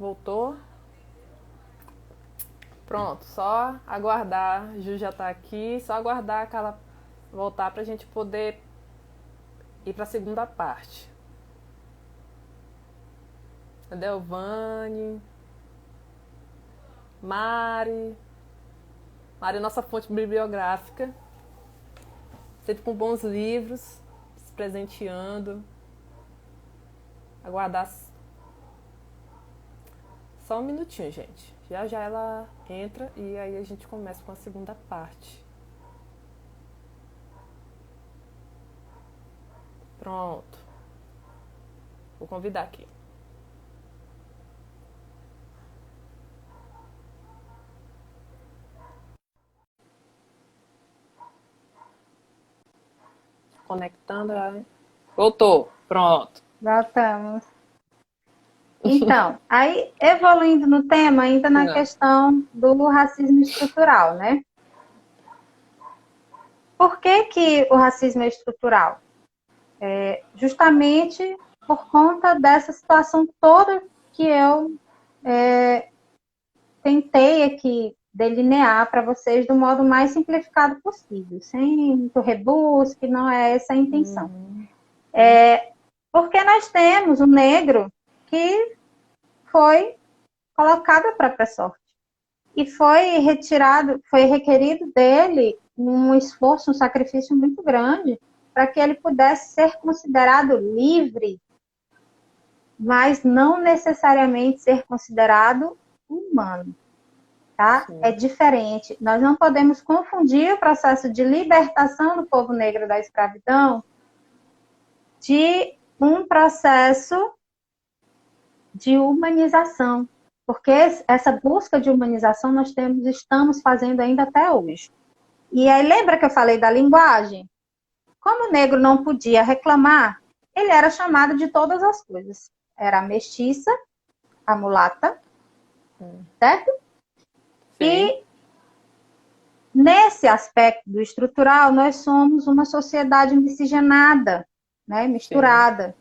Voltou? Pronto, só aguardar. A Ju já tá aqui, só aguardar que ela voltar pra gente poder ir pra segunda parte. A Delvane, Mari. Mari é nossa fonte bibliográfica. Sempre com bons livros, se presenteando. Aguardar só um minutinho, gente. Já já ela entra e aí a gente começa com a segunda parte. Pronto. Vou convidar aqui. Conectando. Voltou. Pronto. Voltamos. Então, aí evoluindo no tema, ainda na questão do racismo estrutural, né? Por que que o racismo é estrutural? Justamente por conta dessa situação toda que eu tentei aqui delinear para vocês do modo mais simplificado possível, sem muito rebusque, não é essa a intenção. Porque nós temos um negro que foi colocado à própria sorte. E foi requerido dele um esforço, um sacrifício muito grande para que ele pudesse ser considerado livre, mas não necessariamente ser considerado humano. Tá? É diferente. Nós não podemos confundir o processo de libertação do povo negro da escravidão de um processo de humanização. Porque essa busca de humanização nós estamos fazendo ainda até hoje. E aí, lembra que eu falei da linguagem? Como o negro não podia reclamar, ele era chamado de todas as coisas. Era a mestiça, a mulata, certo? Sim. E nesse aspecto do estrutural, nós somos uma sociedade miscigenada, né? Misturada. Sim.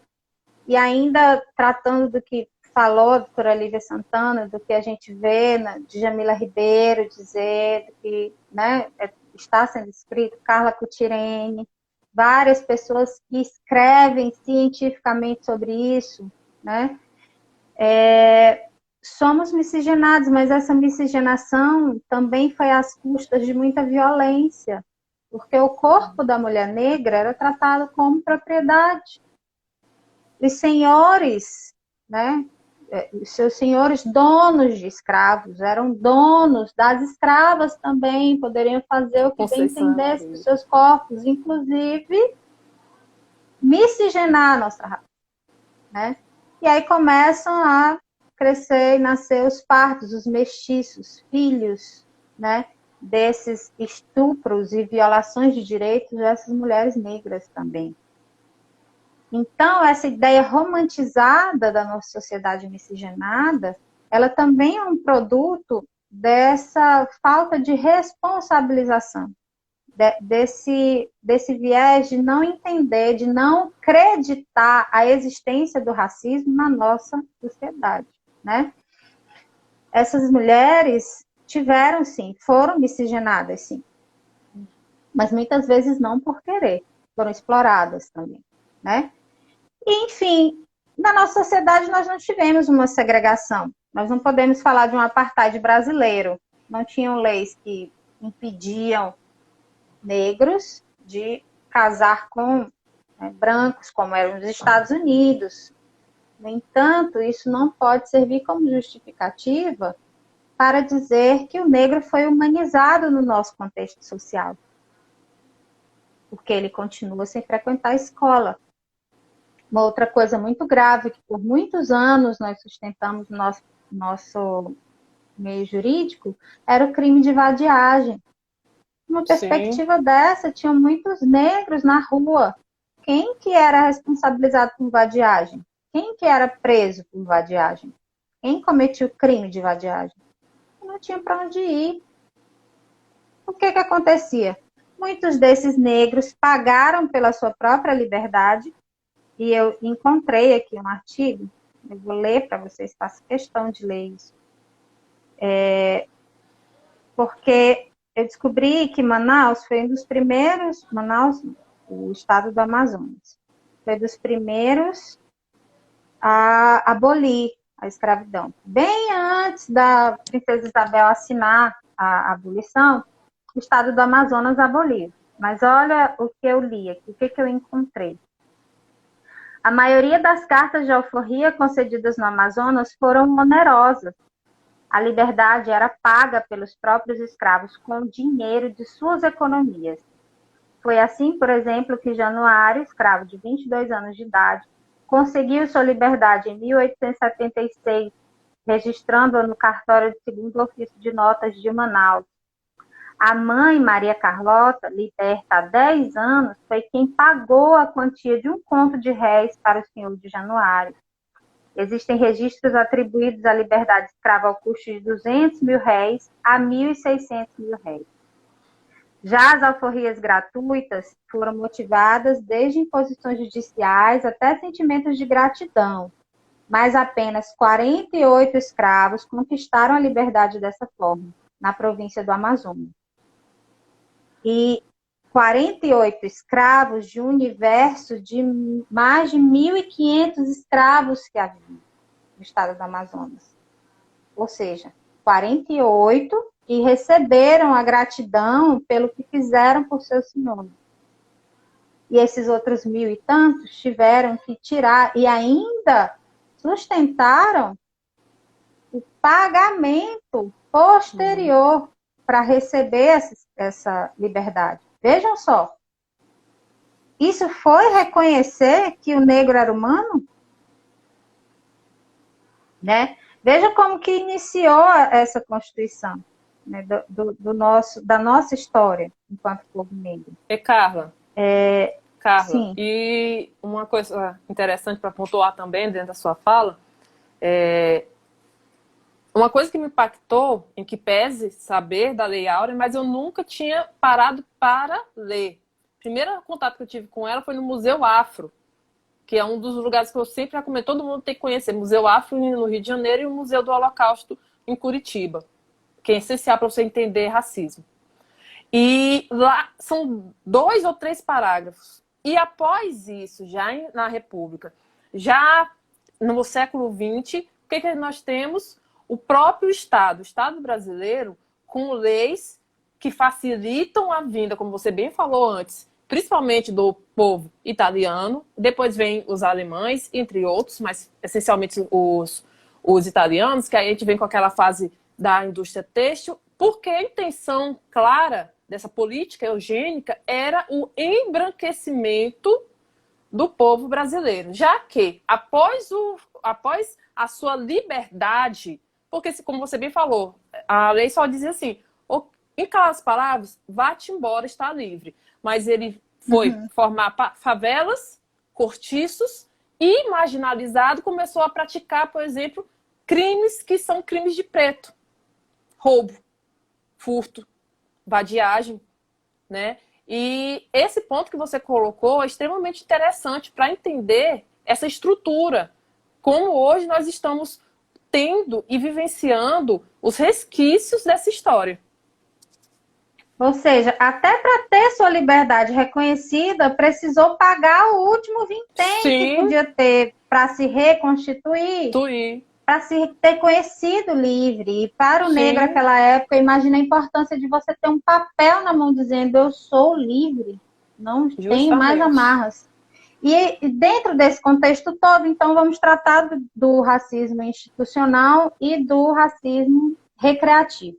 E ainda tratando do que falou a doutora Lívia Santana, do que a gente vê de Jamila Ribeiro dizer, do que, né, está sendo escrito, Carla Cutirene, várias pessoas que escrevem cientificamente sobre isso, né? Somos miscigenados, mas essa miscigenação também foi às custas de muita violência, porque o corpo da mulher negra era tratado como propriedade. Os senhores, né, seus senhores donos de escravos, eram donos das escravas também, poderiam fazer o que bem entendesse dos seus corpos, inclusive miscigenar a nossa raça, né? E aí começam a crescer e nascer os partos, os mestiços, filhos, né, desses estupros e violações de direitos dessas mulheres negras também. Então, essa ideia romantizada da nossa sociedade miscigenada, ela também é um produto dessa falta de responsabilização, desse viés de não entender, de não acreditar a existência do racismo na nossa sociedade, né? Essas mulheres tiveram, sim, foram miscigenadas, sim, mas muitas vezes não por querer, foram exploradas também, né? E, enfim, na nossa sociedade nós não tivemos uma segregação. Nós não podemos falar de um apartheid brasileiro. Não tinham leis que impediam negros de casar com brancos, como eram os Estados Unidos. No entanto, isso não pode servir como justificativa para dizer que o negro foi humanizado no nosso contexto social. Porque ele continua sem frequentar a escola. Uma outra coisa muito grave, que por muitos anos nós sustentamos no nosso meio jurídico, era o crime de vadiagem. Uma perspectiva dessa, tinham muitos negros na rua. Quem que era responsabilizado por vadiagem? Quem que era preso por vadiagem? Quem cometia o crime de vadiagem? Não tinha para onde ir. O que que acontecia? Muitos desses negros pagaram pela sua própria liberdade. E eu encontrei aqui um artigo, Eu vou ler para vocês, faço questão de ler isso. Porque eu descobri que Manaus foi um dos primeiros, Manaus, o estado do Amazonas, foi dos primeiros a abolir a escravidão. Bem antes da Princesa Isabel assinar a abolição, o estado do Amazonas aboliu. Mas olha o que eu li aqui, o que eu encontrei. A maioria das cartas de alforria concedidas no Amazonas foram onerosas. A liberdade era paga pelos próprios escravos com o dinheiro de suas economias. Foi assim, por exemplo, que Januário, escravo de 22 anos de idade, conseguiu sua liberdade em 1876, registrando-a no cartório do segundo ofício de notas de Manaus. A mãe, Maria Carlota, liberta há 10 anos, foi quem pagou a quantia de 1 conto de réis para o senhor de Januário. Existem registros atribuídos à liberdade escrava ao custo de 200 mil réis a 1.600 mil réis. Já as alforrias gratuitas foram motivadas desde imposições judiciais até sentimentos de gratidão, mas apenas 48 escravos conquistaram a liberdade dessa forma, na província do Amazonas. E 48 escravos de um universo de mais de 1.500 escravos que havia no estado do Amazonas. Ou seja, 48 que receberam a gratidão pelo que fizeram por seus senhores. E esses outros 1.000 e tantos tiveram que tirar e ainda sustentaram o pagamento posterior para receber essa liberdade. Vejam só. Isso foi reconhecer que o negro era humano? Né? Veja como que iniciou essa Constituição, né, da nossa história enquanto povo negro. Carla, Sim. E uma coisa interessante para pontuar também dentro da sua fala, uma coisa que me impactou, em que pese saber da Lei Áurea, mas eu nunca tinha parado para ler. O primeiro contato que eu tive com ela foi no Museu Afro, que é um dos lugares que eu sempre recomendo, todo mundo tem que conhecer. Museu Afro no Rio de Janeiro e o Museu do Holocausto em Curitiba, que é essencial para você entender racismo. E lá são 2 ou 3 parágrafos. E após isso, já na República, já no século XX, o que nós temos? O próprio Estado, o Estado brasileiro, com leis que facilitam a vinda, como você bem falou antes, principalmente do povo italiano, depois vem os alemães, entre outros, mas essencialmente os italianos, que aí a gente vem com aquela fase da indústria têxtil, porque a intenção clara dessa política eugênica era o embranquecimento do povo brasileiro, já que após a sua liberdade, porque como você bem falou, a lei só dizia assim, em claras palavras, vá-te embora, está livre. Mas ele foi formar favelas, cortiços e, marginalizado, começou a praticar, por exemplo, crimes que são crimes de preto. Roubo, furto, vadiagem, né? E esse ponto que você colocou é extremamente interessante para entender essa estrutura, como hoje nós estamos tendo e vivenciando os resquícios dessa história. Ou seja, até para ter sua liberdade reconhecida, precisou pagar o último vintém que podia ter para se reconstituir, para se ter conhecido livre. E para o negro naquela época, imagina a importância de você ter um papel na mão dizendo eu sou livre, não tenho mais amarras. E dentro desse contexto todo, então, vamos tratar do racismo institucional e do racismo recreativo.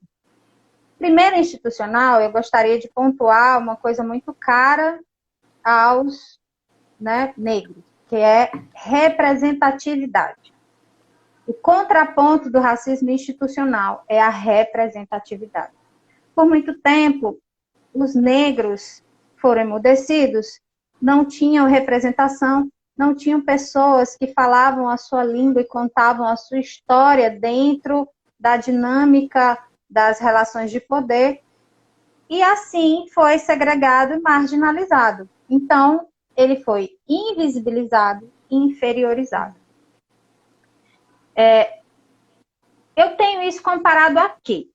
Primeiro, institucional, eu gostaria de pontuar uma coisa muito cara aos negros, que é representatividade. O contraponto do racismo institucional é a representatividade. Por muito tempo, os negros foram emudecidos, não tinham representação, não tinham pessoas que falavam a sua língua e contavam a sua história dentro da dinâmica das relações de poder, e assim foi segregado e marginalizado. Então, ele foi invisibilizado e inferiorizado. Eu tenho isso comparado a quê?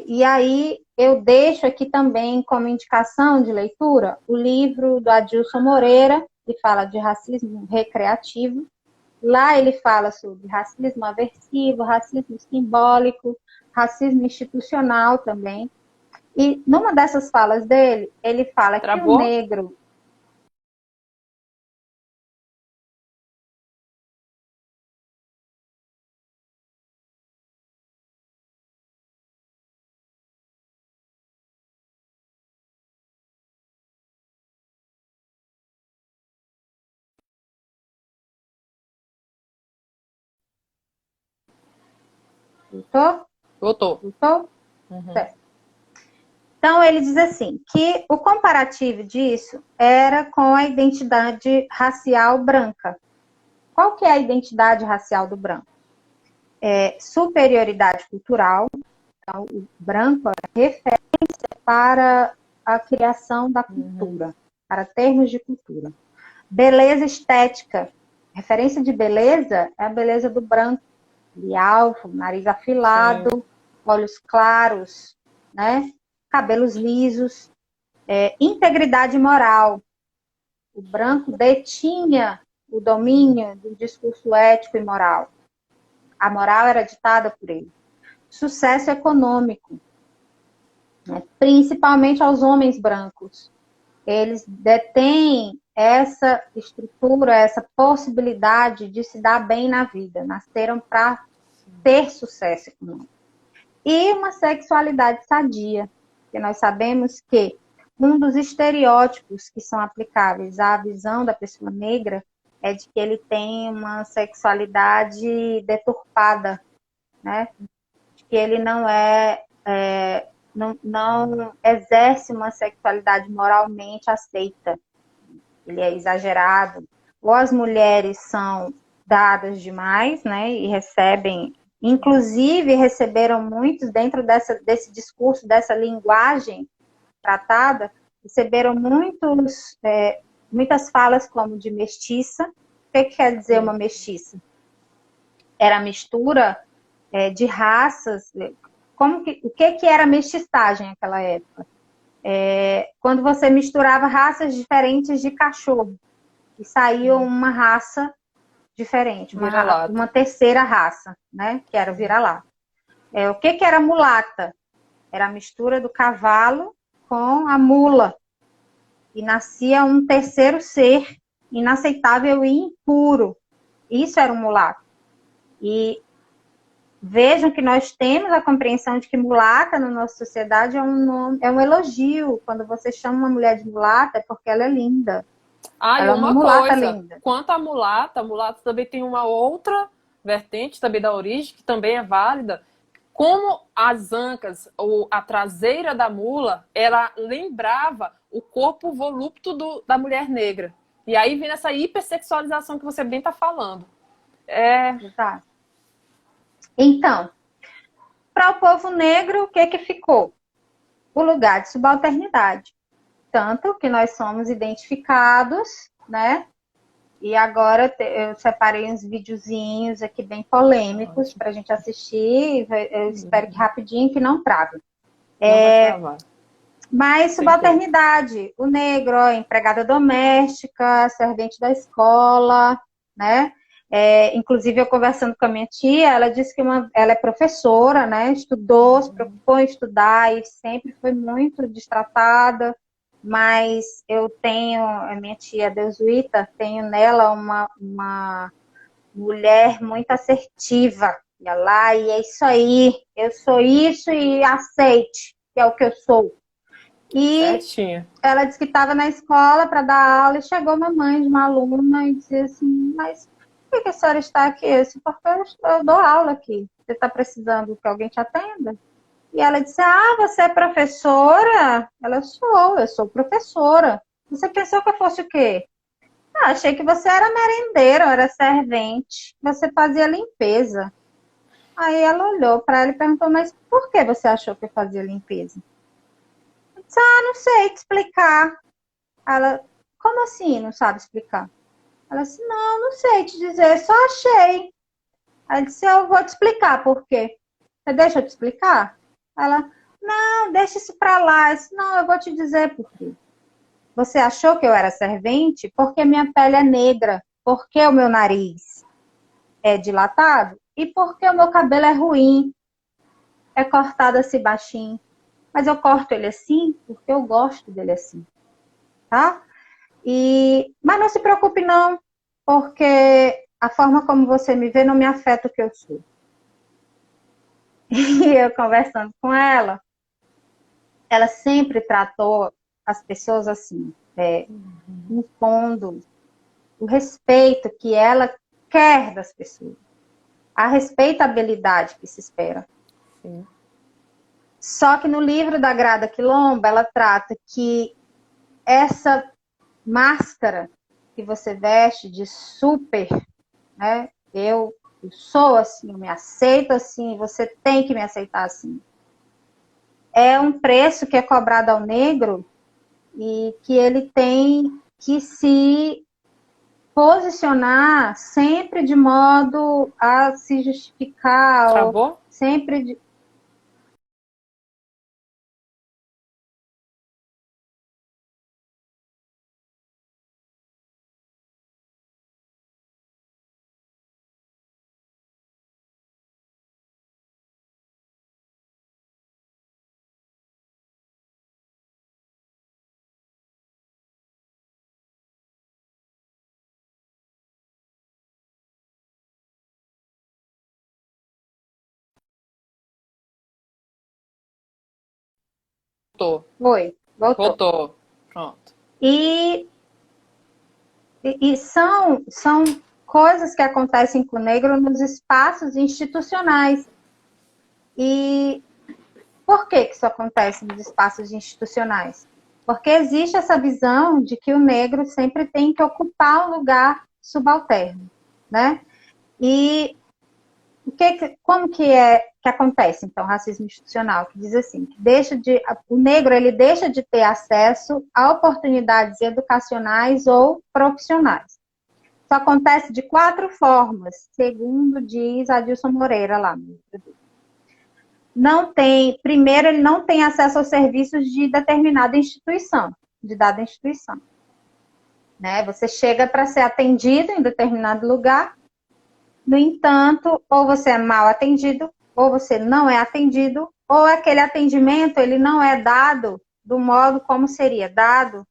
E aí eu deixo aqui também como indicação de leitura o livro do Adilson Moreira, que fala de racismo recreativo. Lá ele fala sobre racismo aversivo, racismo simbólico, racismo institucional também. E numa dessas falas dele, ele fala que o Travou? negro... Voltou? Voltou. Voltou? Uhum. Certo. Então, ele diz assim, que o comparativo disso era com a identidade racial branca. Qual que é a identidade racial do branco? Superioridade cultural. Então, o branco é referência para a criação da cultura, para termos de cultura. Beleza estética. Referência de beleza é a beleza do branco. De alvo, nariz afilado, Sim. olhos claros, né? Cabelos lisos. Integridade moral. O branco detinha o domínio do discurso ético e moral. A moral era ditada por ele. Sucesso econômico, né? Principalmente aos homens brancos. Eles detêm essa estrutura, essa possibilidade de se dar bem na vida. Nasceram para ter sucesso econômico. E uma sexualidade sadia, porque nós sabemos que um dos estereótipos que são aplicáveis à visão da pessoa negra é de que ele tem uma sexualidade deturpada, né? De que ele não exerce uma sexualidade moralmente aceita. Ele é exagerado. Ou as mulheres são dadas demais, né? E recebem, inclusive receberam muitos dentro desse discurso, dessa linguagem tratada, receberam muitas falas como de mestiça. O que quer dizer uma mestiça? Era a mistura de raças. O que era mestiçagem naquela época? Quando você misturava raças diferentes de cachorro e saía uma raça diferente, uma terceira raça, né? Que era o vira-lata. O que era mulata? Era a mistura do cavalo com a mula. E nascia um terceiro ser inaceitável e impuro. Isso era um mulato. E vejam que nós temos a compreensão de que mulata na nossa sociedade é um elogio. Quando você chama uma mulher de mulata é porque ela é linda. Ah, e Ela é uma uma mulata coisa, linda. quanto à mulata, a mulata também tem uma outra vertente também da origem, que também é válida. Como as ancas, ou a traseira da mula, ela lembrava o corpo volúptuo da mulher negra. E aí vem essa hipersexualização que você bem está falando. Exato. Então, para o povo negro, o que ficou? O lugar de subalternidade. Tanto que nós somos identificados, né? E agora eu separei uns videozinhos aqui bem polêmicos para a gente assistir. Eu espero que rapidinho, que não trave. Não vai travar. Mas subalternidade. O negro, empregada doméstica, servente da escola, né? Inclusive, eu conversando com a minha tia, ela disse que ela é professora, né? Estudou, se preocupou em estudar e sempre foi muito destratada. Mas eu tenho, a minha tia Deusuíta, tenho nela uma mulher muito assertiva. Ia lá e é isso aí, eu sou isso e aceite, que é o que eu sou. E certinho. Ela disse que estava na escola para dar aula e chegou uma mãe de uma aluna e disse assim, mas por que a senhora está aqui? Eu disse, porque eu dou aula aqui. Você está precisando que alguém te atenda? E ela disse, você é professora? Eu sou professora. Você pensou que eu fosse o quê? Achei que você era merendeira, era servente. Você fazia limpeza. Aí ela olhou para ela e perguntou, mas por que você achou que eu fazia limpeza? Eu disse, não sei te explicar. Ela, como assim não sabe explicar? Ela disse, não sei te dizer, só achei. Aí eu disse, eu vou te explicar por quê. Você deixa eu te explicar? Ela, não, deixa isso pra lá. Eu disse, não, eu vou te dizer por quê. Você achou que eu era servente porque minha pele é negra, porque o meu nariz é dilatado e porque o meu cabelo é ruim, é cortado assim baixinho. Mas eu corto ele assim porque eu gosto dele assim, tá? Mas não se preocupe não, porque a forma como você me vê não me afeta o que eu sou. E eu conversando com ela sempre tratou as pessoas assim, impondo o respeito que ela quer das pessoas, a respeitabilidade que se espera. Sim. Só que no livro da Grada Quilomba, ela trata que essa máscara que você veste de super, né? Eu sou assim, eu me aceito assim, você tem que me aceitar assim. É um preço que é cobrado ao negro e que ele tem que se posicionar sempre de modo a se justificar, ou Travou? sempre de... Voltou. Oi, voltou. Voltou. Pronto. E são coisas que acontecem com o negro nos espaços institucionais. E por que isso acontece nos espaços institucionais? Porque existe essa visão de que o negro sempre tem que ocupar um lugar subalterno, né? E como que acontece, então, o racismo institucional? Que diz assim, que o negro ele deixa de ter acesso a oportunidades educacionais ou profissionais. Isso acontece de 4 formas, segundo diz Adilson Moreira lá no livro dele. Primeiro, ele não tem acesso aos serviços de determinada instituição, de dada instituição. Né? Você chega para ser atendido em determinado lugar, no entanto, ou você é mal atendido, ou você não é atendido, ou aquele atendimento ele não é dado do modo como seria dado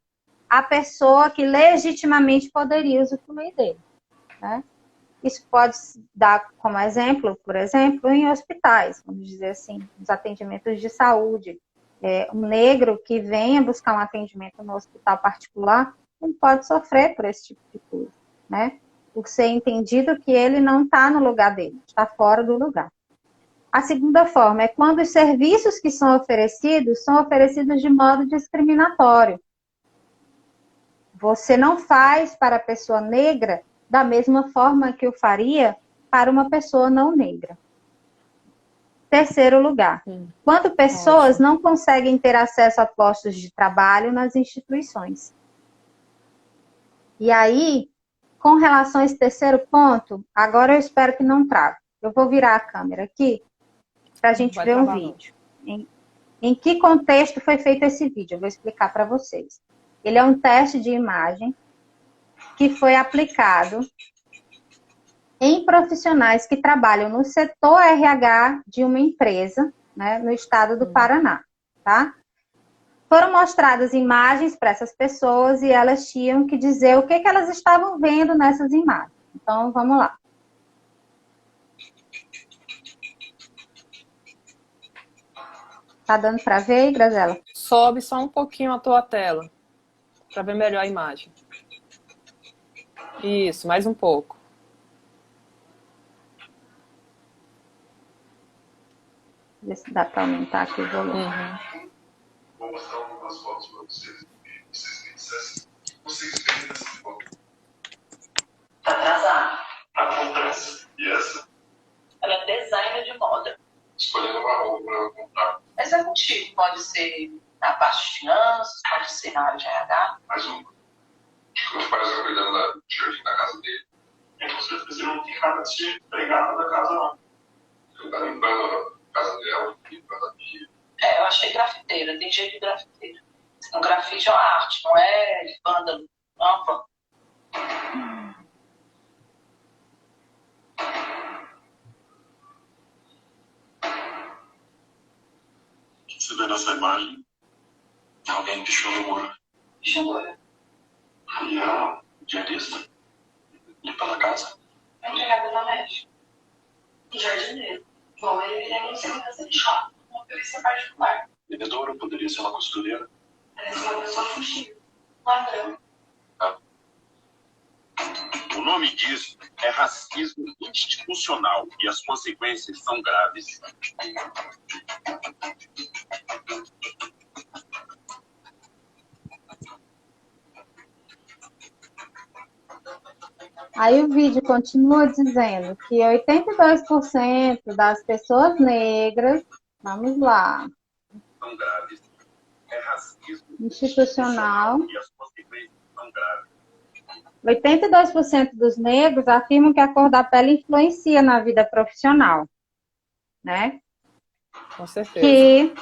à pessoa que legitimamente poderia usufruir dele. Né? Isso pode dar como exemplo, por exemplo, em hospitais, vamos dizer assim, os atendimentos de saúde. Um negro que venha buscar um atendimento no hospital particular, ele pode sofrer por esse tipo de coisa, né? Por ser entendido que ele não está no lugar dele, está fora do lugar. A segunda forma é quando os serviços que são oferecidos de modo discriminatório. Você não faz para a pessoa negra da mesma forma que o faria para uma pessoa não negra. Terceiro lugar, quando pessoas não conseguem ter acesso a postos de trabalho nas instituições. E aí, com relação a esse terceiro ponto, agora eu espero que não trave. Eu vou virar a câmera aqui para a gente ver um vídeo. Em que contexto foi feito esse vídeo? Eu vou explicar para vocês. Ele é um teste de imagem que foi aplicado em profissionais que trabalham no setor RH de uma empresa, né, no estado do Paraná, tá? Foram mostradas imagens para essas pessoas e elas tinham que dizer o que elas estavam vendo nessas imagens. Então, vamos lá. Tá dando para ver, Graziela? Sobe só um pouquinho a tua tela, para ver melhor a imagem. Isso, mais um pouco. Ver se dá para aumentar aqui o volume. Vou mostrar algumas fotos para vocês. Vocês me dissessem o que vocês veem nessa foto. Tá atrasado. Acontece. E essa? Ela é designer de moda. Escolhendo uma roupa para eu comprar. Executivo. Pode ser na parte de finanças, pode ser na área de RH. Mais uma. Meus pais estão cuidando do jardim da casa dele. E com certeza ele não tem ficar desempregada da casa, não. Você tá limpando a casa dela, limpando a pia. Eu achei grafiteira, tem jeito de grafiteira. O grafite é uma arte, não é vândalo. É uma vândalo. Você vê nessa imagem? Alguém pichou no muro. Pichou. E a diarista? Limpando a casa? É empregada doméstica. E jardineiro. Bom, ele é um segurança de shopping, uma polícia particular. Vendedora, poderia ser uma costureira. Parece uma pessoa fugitiva. Ladrão. O nome disso é racismo institucional e as consequências são graves. Aí o vídeo continua dizendo que 82% das pessoas negras, vamos lá, São graves. É racismo institucional, e as consequências são graves. 82% dos negros afirmam que a cor da pele influencia na vida profissional, né? Com certeza. Que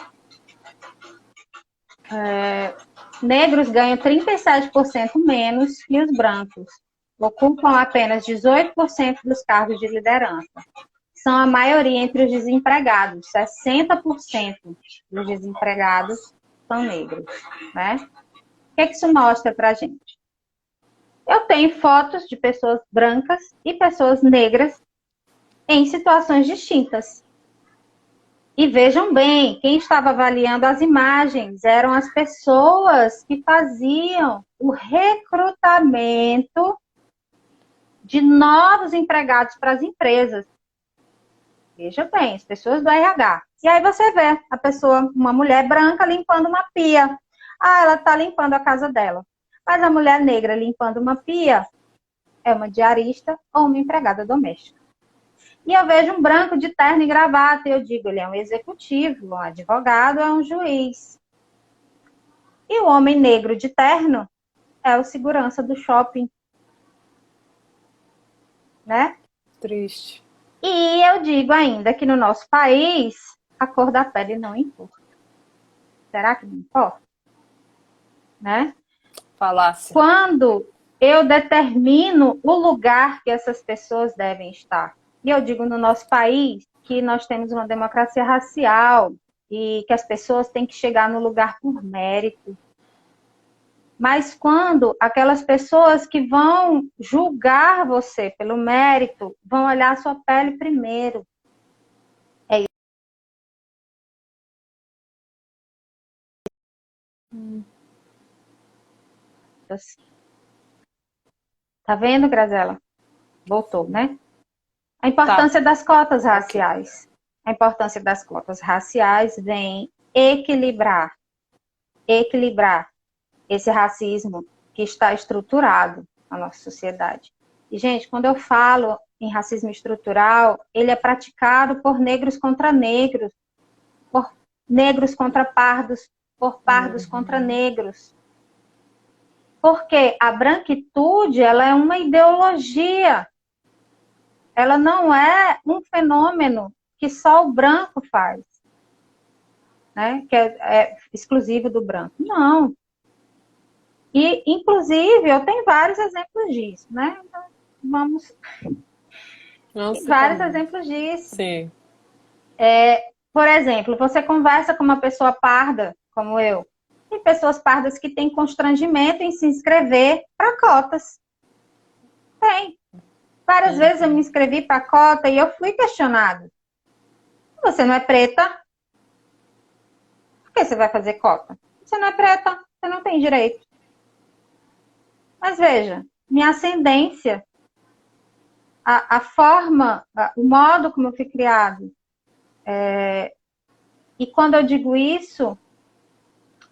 negros ganham 37% menos que os brancos. Ocupam apenas 18% dos cargos de liderança. São a maioria entre os desempregados. 60% dos desempregados são negros, né? O que isso mostra pra gente? Eu tenho fotos de pessoas brancas e pessoas negras em situações distintas. E vejam bem, quem estava avaliando as imagens eram as pessoas que faziam o recrutamento de novos empregados para as empresas. Veja bem, as pessoas do RH. E aí você vê a pessoa, uma mulher branca limpando uma pia. Ah, ela está limpando a casa dela. Mas a mulher negra limpando uma pia é uma diarista ou uma empregada doméstica. E eu vejo um branco de terno e gravata e eu digo, ele é um executivo, um advogado, é um juiz. E o homem negro de terno é o segurança do shopping. Né? Triste. E eu digo ainda que no nosso país a cor da pele não importa. Será que não importa? Né? Falácia. Quando eu determino o lugar que essas pessoas devem estar, e eu digo no nosso país que nós temos uma democracia racial e que as pessoas têm que chegar no lugar por mérito. Mas quando aquelas pessoas que vão julgar você pelo mérito, vão olhar a sua pele primeiro. É isso. Tá vendo, Grazela? Voltou, né? A importância das cotas raciais. A importância das cotas raciais vem equilibrar esse racismo que está estruturado na nossa sociedade. E, gente, quando eu falo em racismo estrutural, ele é praticado por negros contra negros, por negros contra pardos, por pardos contra negros. Porque a branquitude, ela é uma ideologia. Ela não é um fenômeno que só o branco faz, né? Que é exclusivo do branco. Não. E, inclusive, eu tenho vários exemplos disso, né? Então, vamos... vários exemplos disso. Sim. Por exemplo, você conversa com uma pessoa parda, como eu. Tem pessoas pardas que têm constrangimento em se inscrever para cotas. Tem. Várias vezes eu me inscrevi para cota e eu fui questionada. Você não é preta? Por que você vai fazer cota? Você não é preta, você não tem direito. Mas veja, minha ascendência, a forma, o modo como eu fui criado. E quando eu digo isso,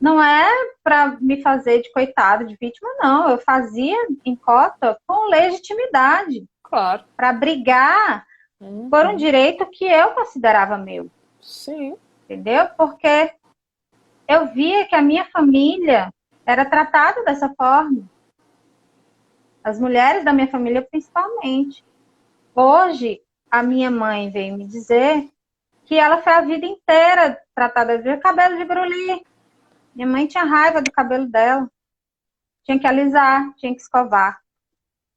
não é para me fazer de coitada, de vítima, não. Eu fazia em cota com legitimidade. Claro. Para brigar por um direito que eu considerava meu. Sim. Entendeu? Porque eu via que a minha família era tratada dessa forma. As mulheres da minha família, principalmente. Hoje, a minha mãe veio me dizer que ela foi a vida inteira tratada de cabelo de gruli. Minha mãe tinha raiva do cabelo dela. Tinha que alisar, tinha que escovar.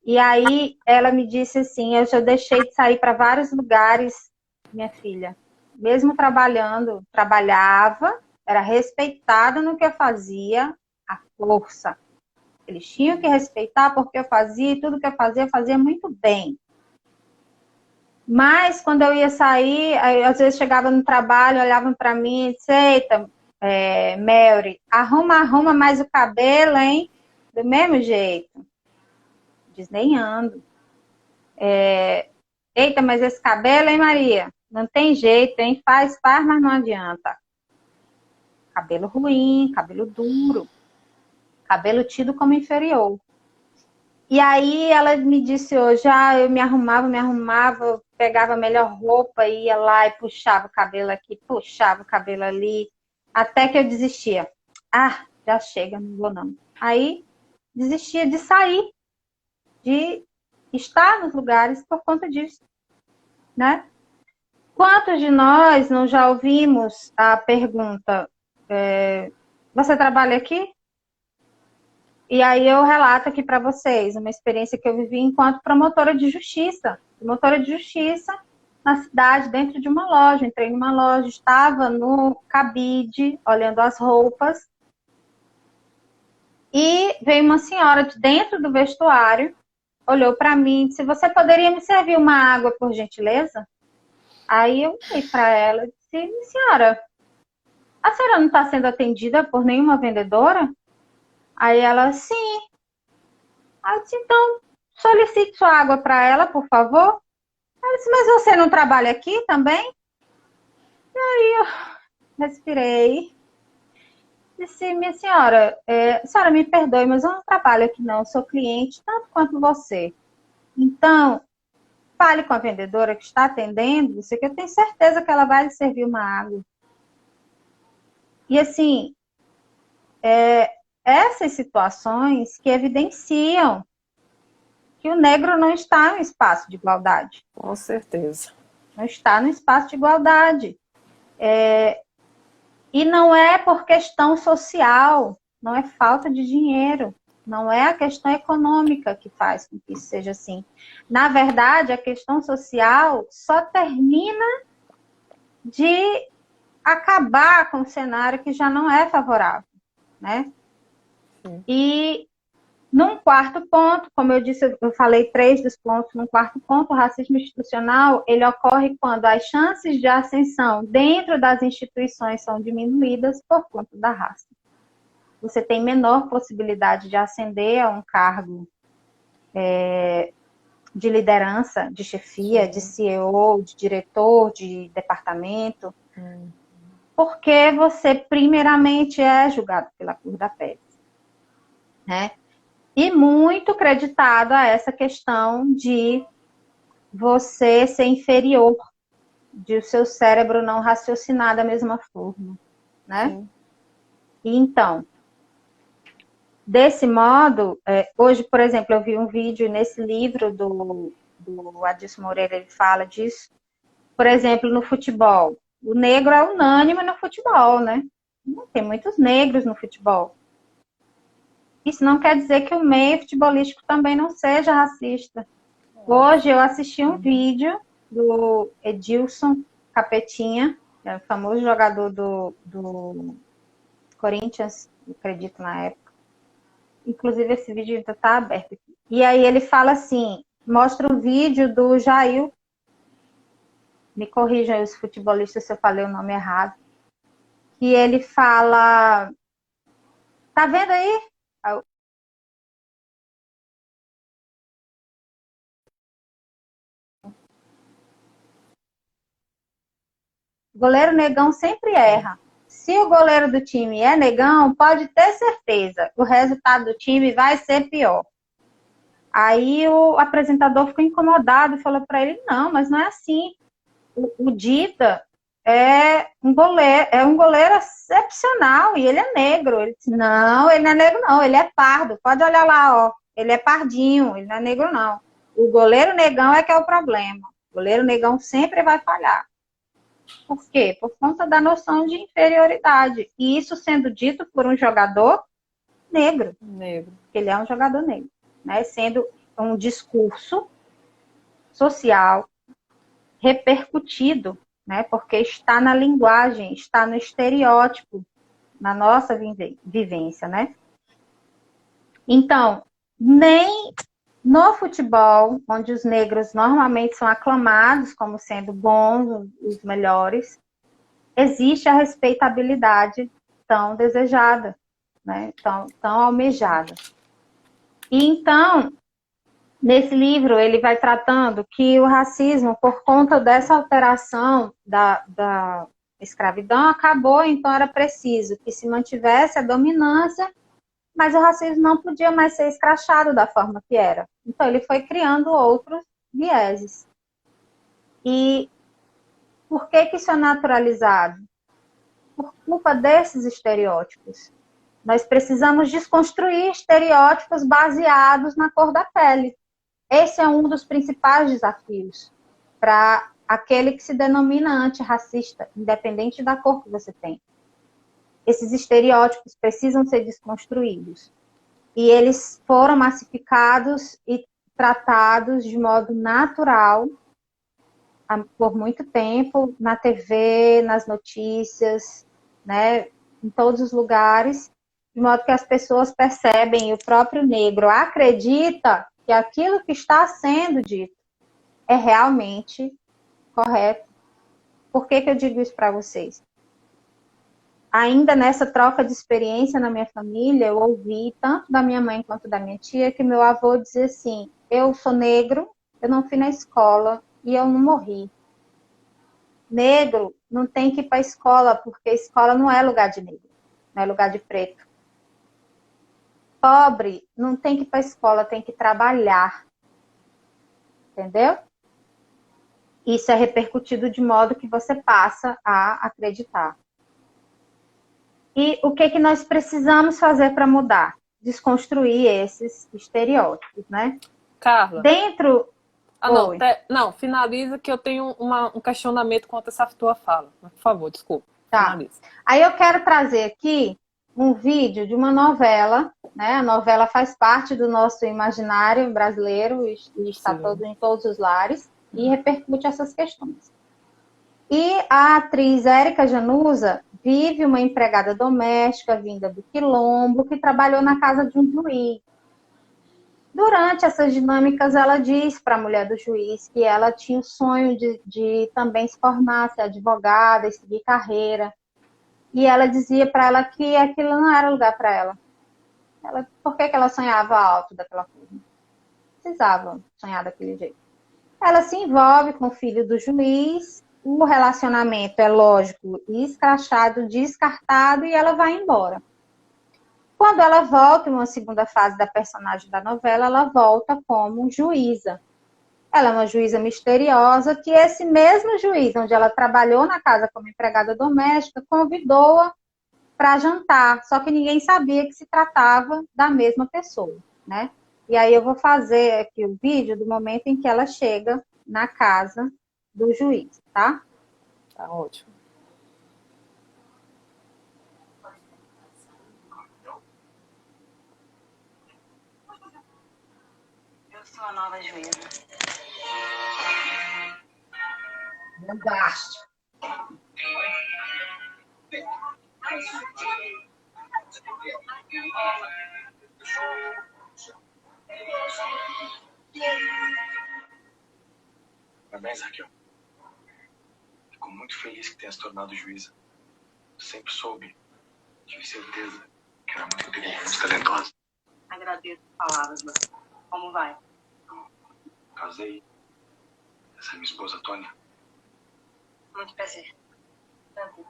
E aí ela me disse assim, eu já deixei de sair para vários lugares, minha filha. Mesmo trabalhando, trabalhava, era respeitada no que eu fazia, à força. Eles tinham que respeitar porque eu fazia, e tudo que eu fazia muito bem. Mas quando eu ia sair, aí, às vezes chegava no trabalho, olhavam para mim e disseram, eita, Mary, arruma mais o cabelo, hein? Do mesmo jeito. Desdenhando. Eita, mas esse cabelo, hein, Maria? Não tem jeito, hein? Faz, mas não adianta. Cabelo ruim, cabelo duro. Cabelo tido como inferior. E aí ela me disse hoje, eu me arrumava, eu pegava a melhor roupa, ia lá e puxava o cabelo aqui, puxava o cabelo ali, até que eu desistia. Já chega, não vou não. Aí desistia de sair, de estar nos lugares por conta disso, né? Quantos de nós não já ouvimos a pergunta, você trabalha aqui? E aí eu relato aqui para vocês uma experiência que eu vivi enquanto promotora de justiça. Promotora de justiça na cidade, dentro de uma loja. Entrei numa loja, estava no cabide, olhando as roupas. E veio uma senhora de dentro do vestuário, olhou para mim e disse, você poderia me servir uma água, por gentileza? Aí eu olhei para ela e disse, senhora, a senhora não está sendo atendida por nenhuma vendedora? Aí ela, sim. Aí eu disse, então, solicite sua água para ela, por favor. Ela disse, mas você não trabalha aqui também? E aí eu respirei. Disse, minha senhora, a senhora me perdoe, mas eu não trabalho aqui não, eu sou cliente tanto quanto você. Então, fale com a vendedora que está atendendo você, que eu tenho certeza que ela vai lhe servir uma água. E assim, essas situações que evidenciam que o negro não está no espaço de igualdade. Com certeza. Não está no espaço de igualdade. E não é por questão social, não é falta de dinheiro, não é a questão econômica que faz com que isso seja assim. Na verdade, a questão social só termina de acabar com o cenário que já não é favorável, né? Sim. E num quarto ponto, como eu disse, eu falei 3 dos pontos, num quarto ponto, o racismo institucional, ele ocorre quando as chances de ascensão dentro das instituições são diminuídas por conta da raça. Você tem menor possibilidade de ascender a um cargo de liderança, de chefia, de CEO, de diretor, de departamento, porque você primeiramente é julgado pela cor da pele, né? E muito creditado a essa questão de você ser inferior, de o seu cérebro não raciocinar da mesma forma, né? Sim. Então, desse modo, hoje, por exemplo, eu vi um vídeo nesse livro do Adilson Moreira, ele fala disso. Por exemplo, no futebol. O negro é unânime no futebol, né? Tem muitos negros no futebol. Isso não quer dizer que o meio futebolístico também não seja racista. Hoje eu assisti um vídeo do Edilson Capetinha, que é o famoso jogador do Corinthians, acredito na época. Inclusive esse vídeo ainda está aberto aqui. E aí ele fala assim, mostra o vídeo do Jair. Me corrijam os futebolistas se eu falei o nome errado. E ele fala, tá vendo aí? O goleiro negão sempre erra. Se o goleiro do time é negão, pode ter certeza, o resultado do time vai ser pior. Aí o apresentador ficou incomodado e falou para ele, não, mas não é assim. O Dida é um goleiro excepcional e ele é negro. Ele disse, não, ele não é negro não, ele é pardo. Pode olhar lá, ó, ele é pardinho, ele não é negro não. o goleiro negão é que é o problema. O goleiro negão sempre vai falhar. Por quê? Por conta da noção de inferioridade. E isso sendo dito por um jogador negro. Negro. Ele é um jogador negro, né? Sendo um discurso social repercutido, né? Porque está na linguagem, está no estereótipo, na nossa vivência, né? Então, nem no futebol, onde os negros normalmente são aclamados como sendo bons, os melhores, existe a respeitabilidade tão desejada, né? Tão almejada. E então, nesse livro, ele vai tratando que o racismo, por conta dessa alteração da escravidão, acabou, então era preciso que se mantivesse a dominância, mas o racismo não podia mais ser escrachado da forma que era. Então, ele foi criando outros vieses. E por que isso é naturalizado? Por culpa desses estereótipos. Nós precisamos desconstruir estereótipos baseados na cor da pele. Esse é um dos principais desafios para aquele que se denomina antirracista, independente da cor que você tem. Esses estereótipos precisam ser desconstruídos. E eles foram massificados e tratados de modo natural por muito tempo, na TV, nas notícias, né, em todos os lugares, de modo que as pessoas percebem, e o próprio negro acredita que aquilo que está sendo dito é realmente correto. Por que eu digo isso para vocês? Ainda nessa troca de experiência na minha família, eu ouvi, tanto da minha mãe quanto da minha tia, que meu avô dizia assim, eu sou negro, eu não fui na escola e eu não morri. Negro não tem que ir para a escola, porque a escola não é lugar de negro, não é lugar de preto. Pobre não tem que ir para a escola, tem que trabalhar. Entendeu? Isso é repercutido de modo que você passa a acreditar. E o que nós precisamos fazer para mudar? Desconstruir esses estereótipos, né? Carla. Dentro... Não, finaliza que eu tenho um questionamento quanto a essa tua fala. Por favor, desculpa. Tá. Finaliza. Aí eu quero trazer aqui um vídeo de uma novela, né? A novela faz parte do nosso imaginário brasileiro e está em todos os lares e repercute essas questões. E a atriz Érica Januza vive uma empregada doméstica vinda do Quilombo que trabalhou na casa de um juiz. Durante essas dinâmicas, ela diz para a mulher do juiz que ela tinha o sonho de também se formar, ser advogada, seguir carreira. E ela dizia para ela que aquilo não era lugar para ela. Por que ela sonhava alto daquela forma? Precisava sonhar daquele jeito. Ela se envolve com o filho do juiz, o relacionamento é lógico, escrachado, descartado, e ela vai embora. Quando ela volta, em uma segunda fase da personagem da novela, ela volta como juíza. Ela é uma juíza misteriosa que esse mesmo juiz, onde ela trabalhou na casa como empregada doméstica, convidou-a para jantar. Só que ninguém sabia que se tratava da mesma pessoa, né? E aí eu vou fazer aqui o vídeo do momento em que ela chega na casa do juiz, tá? Tá ótimo. Eu sou a nova juíza. Fantástico. Parabéns, Raquel. Fico muito feliz que tenha se tornado juíza. Sempre soube, tive certeza que era muito inteligente e talentosa. Agradeço as palavras, mas como vai? Casei. Essa é minha esposa, Tônia. Muito prazer. Tranquilo.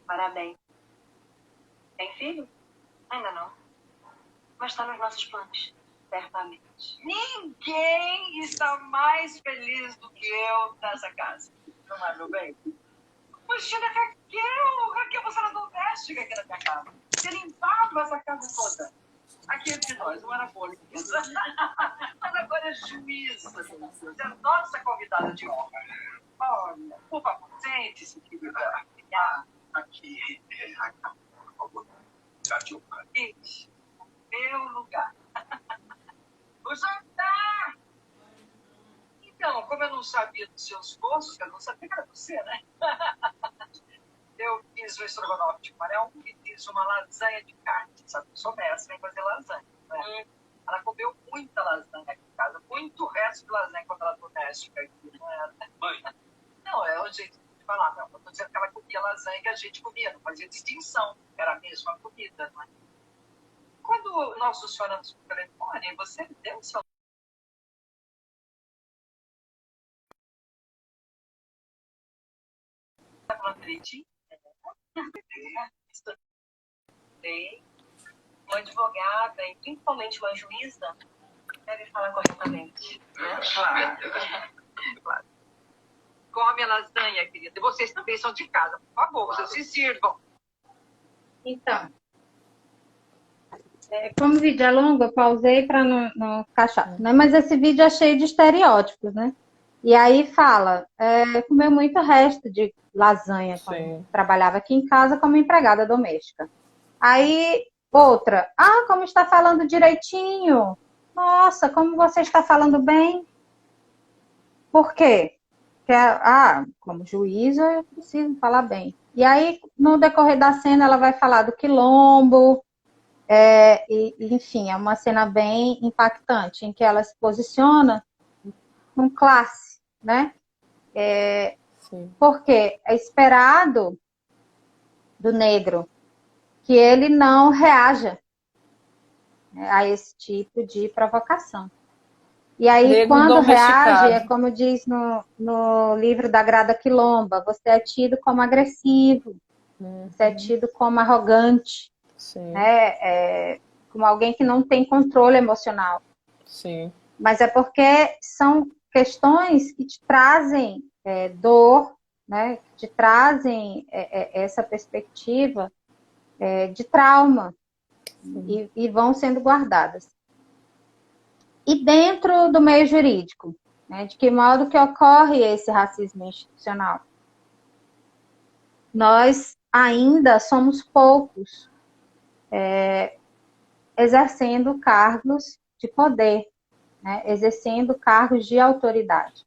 Parabéns. Tem filho? Ainda não. Mas está nos nossos planos. Certamente. Ninguém está mais feliz do que eu nessa casa. Não é, meu bem? Imagina, Raquel, você era doméstica aqui na minha casa. Você limpava essa casa toda. Aqui entre nós, não era boa limpeza. Mas agora senhora juíza, é a nossa convidada de honra. Olha, por favor, sente-se, querida. Aqui, por favor. Tati, Isso, meu lugar. O jantar! Então, como eu não sabia dos seus gostos, eu não sabia que era você, né? Eu fiz o estrogonofe de camarão e fiz uma lasanha de carne. Sabe, eu sou mestre em fazer lasanha, né? Ela comeu muita lasanha aqui em casa, muito resto de lasanha quando ela doméstica aqui, não é? mãe, Não, é o jeito de falar, não. Eu tô dizendo que ela comia lasanha que a gente comia, não fazia distinção, era a mesma comida, não é? Quando nós nos falamos por telefone, você me deu o seu... Tá falando direitinho? Estudei. Uma advogada e principalmente uma juíza deve falar corretamente. Né? Claro. Come a lasanha, querida. E vocês também são de casa. Por favor, vocês se sirvam. Então, como o vídeo é longo, eu pausei para não ficar chato, né? Mas esse vídeo é cheio de estereótipos, né? E aí fala, comeu muito resto de lasanha quando trabalhava aqui em casa como empregada doméstica. Aí, outra, como está falando direitinho. Nossa, como você está falando bem. Por quê? Porque, como juíza, eu preciso falar bem. E aí, no decorrer da cena, ela vai falar do quilombo, enfim, é uma cena bem impactante, em que ela se posiciona com classe, né? Porque é esperado do negro que ele não reaja, né, a esse tipo de provocação. E aí, Negro quando domesticado. reage, é como diz no livro da Grada Quilomba, você é tido como agressivo, você é tido como arrogante, né? Como alguém que não tem controle emocional. Sim. Mas é porque são questões que te trazem dor, né? Que te trazem essa perspectiva de trauma e vão sendo guardadas. E dentro do meio jurídico, né? De que modo que ocorre esse racismo institucional? Nós ainda somos poucos exercendo cargos de poder, né? Exercendo cargos de autoridade.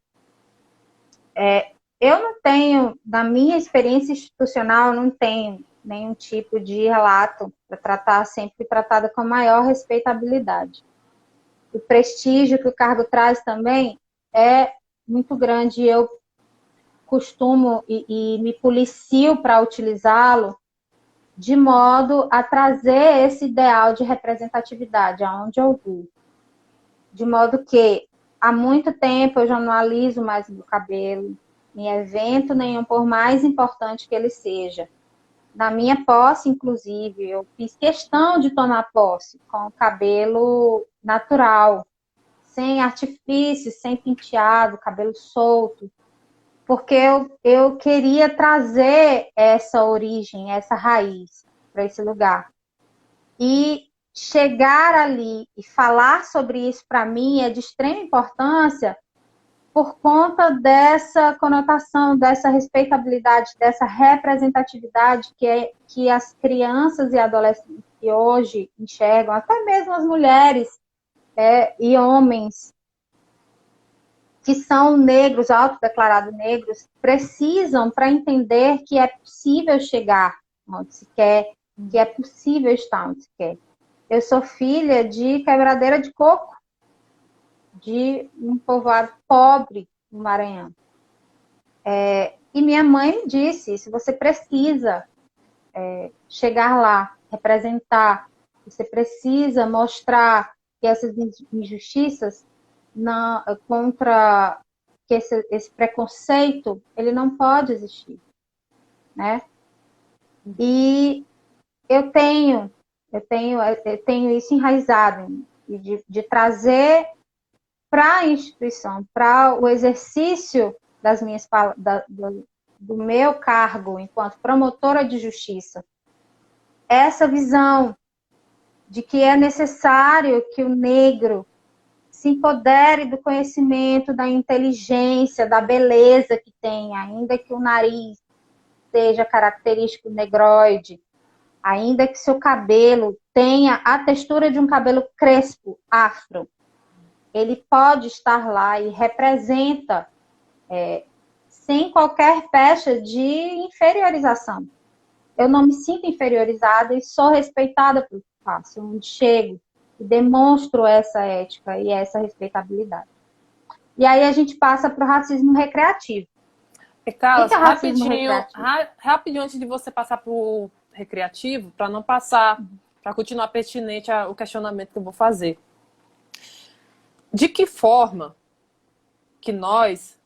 Eu não tenho, na minha experiência institucional, não tenho nenhum tipo de relato para tratar, sempre tratada com maior respeitabilidade. O prestígio que o cargo traz também é muito grande. Eu costumo e me policio para utilizá-lo de modo a trazer esse ideal de representatividade aonde eu vou. De modo que há muito tempo eu já não aliso mais o meu cabelo, em evento nenhum, por mais importante que ele seja. Na minha posse, inclusive, eu fiz questão de tomar posse com o cabelo natural, sem artifícios, sem penteado, cabelo solto, porque eu queria trazer essa origem, essa raiz para esse lugar. E chegar ali e falar sobre isso, para mim, é de extrema importância por conta dessa conotação, dessa respeitabilidade, dessa representatividade que as crianças e adolescentes que hoje enxergam, até mesmo as mulheres e homens que são negros, autodeclarados negros, precisam para entender que é possível chegar onde se quer, que é possível estar onde se quer. Eu sou filha de quebradeira de coco, de um povoado pobre no Maranhão. E minha mãe me disse, se você precisa chegar lá, representar, você precisa mostrar que essas injustiças contra que esse preconceito, ele não pode existir, né? E eu tenho isso enraizado, de trazer para a instituição, para o exercício do meu cargo enquanto promotora de justiça, essa visão de que é necessário que o negro se empodere do conhecimento, da inteligência, da beleza que tem, ainda que o nariz seja característico negroide, ainda que seu cabelo tenha a textura de um cabelo crespo, afro, ele pode estar lá e representa sem qualquer pecha de inferiorização. Eu não me sinto inferiorizada e sou respeitada por que faço, onde chego e demonstro essa ética e essa respeitabilidade. E aí a gente passa para o racismo recreativo. Carla, que é racismo rapidinho antes de você passar para o recreativo, para não passar, para continuar pertinente o questionamento que eu vou fazer. De que forma que nós,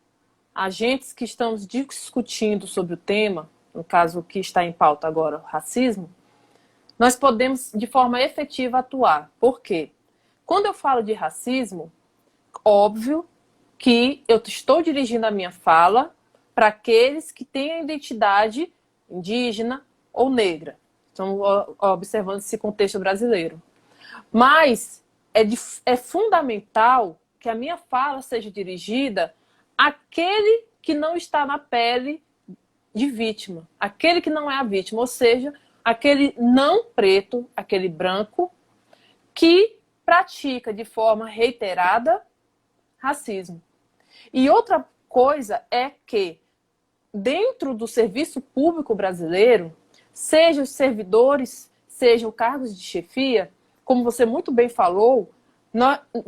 agentes que estamos discutindo sobre o tema, no caso que está em pauta agora, o racismo, nós podemos de forma efetiva atuar? Por quê? Quando eu falo de racismo, óbvio que eu estou dirigindo a minha fala para aqueles que têm a identidade indígena ou negra. Estamos observando esse contexto brasileiro. Mas é fundamental que a minha fala seja dirigida àquele que não está na pele de vítima, aquele que não é a vítima, ou seja, aquele não preto, aquele branco, que pratica de forma reiterada racismo. E outra coisa é que, dentro do serviço público brasileiro, seja os servidores, sejam cargos de chefia, como você muito bem falou,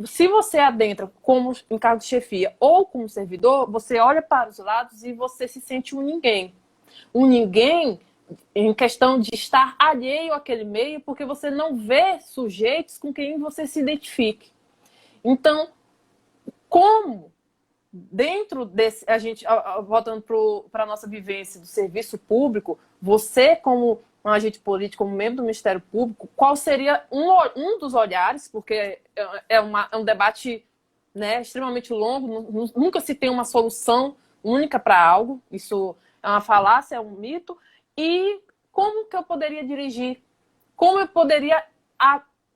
se você adentra como em cargo de chefia ou como servidor, você olha para os lados e você se sente um ninguém. Um ninguém em questão de estar alheio àquele meio, porque você não vê sujeitos com quem você se identifique. Então, como dentro desse, a gente, voltando para a nossa vivência do serviço público, você como um agente político, como membro do Ministério Público, qual seria um dos olhares, porque é um debate, né, extremamente longo, nunca se tem uma solução única para algo, isso é uma falácia, é um mito, e como que eu poderia dirigir, como eu poderia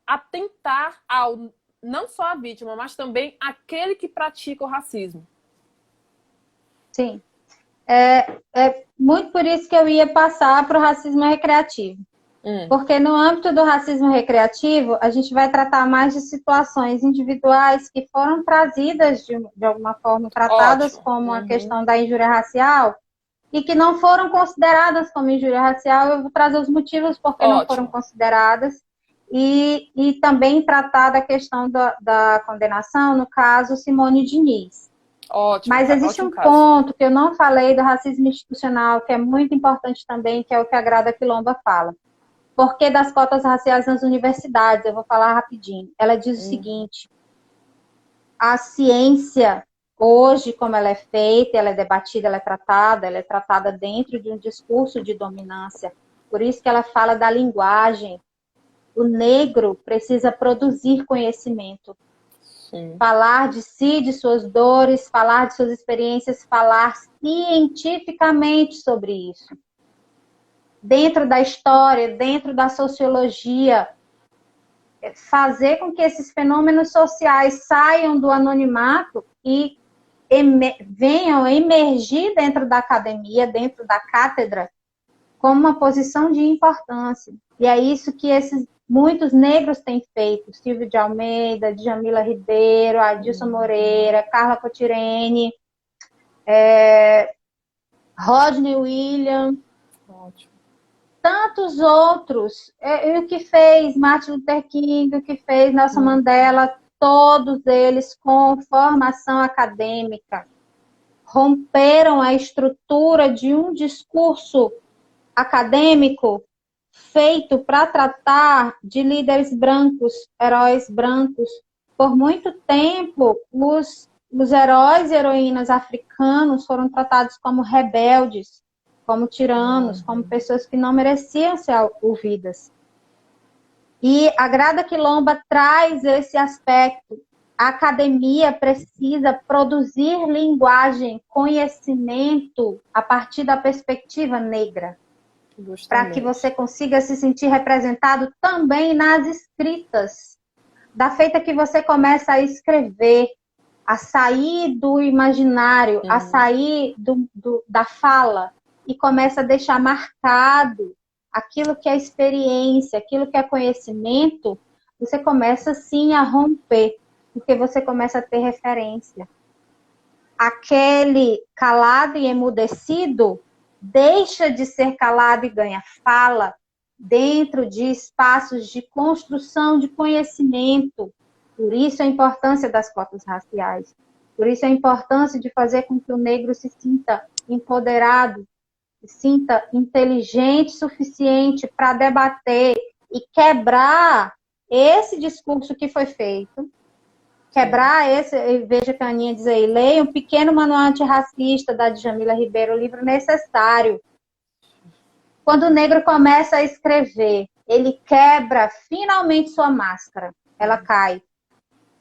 atentar não só a vítima, mas também aquele que pratica o racismo. Sim. É muito por isso que eu ia passar para o racismo recreativo. Porque no âmbito do racismo recreativo, a gente vai tratar mais de situações individuais que foram trazidas de alguma forma, tratadas como a questão da injúria racial, e que não foram consideradas como injúria racial. Eu vou trazer os motivos por que não foram consideradas. E também tratar da questão da condenação, no caso Simone Diniz. Mas existe um ponto que eu não falei do racismo institucional, que é muito importante também, que é o que a Grada Quilomba fala. Por que das cotas raciais nas universidades? Eu vou falar rapidinho. Ela diz o seguinte: a ciência, hoje, como ela é feita, ela é debatida, ela é tratada dentro de um discurso de dominância. Por isso que ela fala da linguagem. O negro precisa produzir conhecimento. Sim. Falar de si, de suas dores, falar de suas experiências, falar cientificamente sobre isso. Dentro da história, dentro da sociologia, fazer com que esses fenômenos sociais saiam do anonimato e venham emergir dentro da academia, dentro da cátedra, como uma posição de importância. E é isso que muitos negros têm feito. Silvio de Almeida, Djamila Ribeiro, Adilson Moreira, Carla Cotirene, Rodney Williams, tantos outros. O que fez Martin Luther King, o que fez Nelson Mandela, todos eles com formação acadêmica, romperam a estrutura de um discurso acadêmico feito para tratar de líderes brancos, heróis brancos. Por muito tempo, os heróis e heroínas africanos foram tratados como rebeldes, como tiranos, como pessoas que não mereciam ser ouvidas. E a Grada Quilomba traz esse aspecto. A academia precisa produzir linguagem, conhecimento a partir da perspectiva negra, para que você consiga se sentir representado também nas escritas. da feita que você começa a escrever, a sair do imaginário, a sair da fala, e começa a deixar marcado aquilo que é experiência, aquilo que é conhecimento, você começa sim a romper, porque você começa a ter referência. Aquele calado e emudecido deixa de ser calado e ganha fala dentro de espaços de construção de conhecimento. Por isso a importância das cotas raciais. Por isso a importância de fazer com que o negro se sinta empoderado, se sinta inteligente o suficiente para debater e quebrar esse discurso que foi feito. Quebrar esse, veja que a Aninha diz aí, leia um pequeno manual antirracista da Djamila Ribeiro, o livro necessário. Quando o negro começa a escrever, ele quebra finalmente sua máscara, ela cai.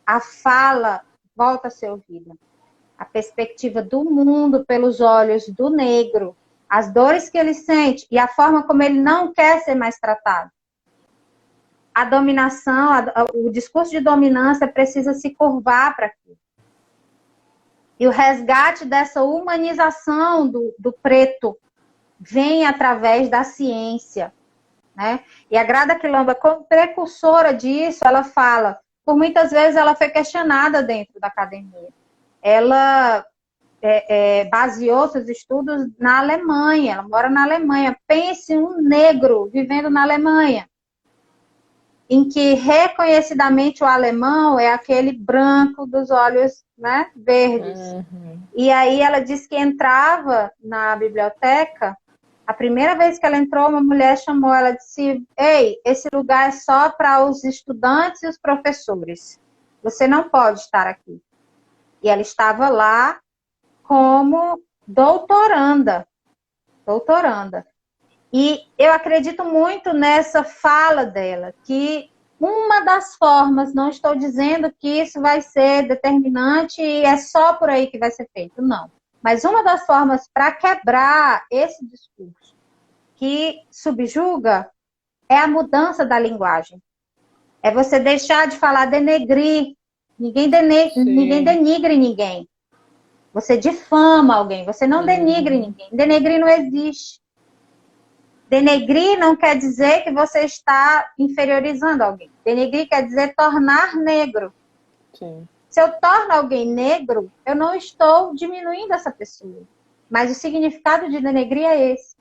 A fala volta a ser ouvida. A perspectiva do mundo pelos olhos do negro, as dores que ele sente e a forma como ele não quer ser mais tratado. A dominação, o discurso de dominância precisa se curvar para aquilo. E o resgate dessa humanização do preto vem através da ciência, né? E a Grada Quilomba, como precursora disso, ela fala, por muitas vezes ela foi questionada dentro da academia. Ela baseou seus estudos na Alemanha, ela mora na Alemanha. Pense um negro vivendo na Alemanha, em que reconhecidamente o alemão é aquele branco dos olhos, né, verdes. E aí ela disse que entrava na biblioteca, a primeira vez que ela entrou, uma mulher chamou ela e disse, ei, esse lugar é só para os estudantes e os professores. Você não pode estar aqui. E ela estava lá como doutoranda. E eu acredito muito nessa fala dela, que uma das formas, não estou dizendo que isso vai ser determinante e é só por aí que vai ser feito, não. Mas uma das formas para quebrar esse discurso que subjuga é a mudança da linguagem. É você deixar de falar denegrir. Ninguém denigre ninguém. Você difama alguém, você não denigre ninguém. Denegrir não existe. Denegrir não quer dizer que você está inferiorizando alguém. Denegrir quer dizer tornar negro. Sim. Se eu torno alguém negro, eu não estou diminuindo essa pessoa. Mas o significado de denegrir é esse.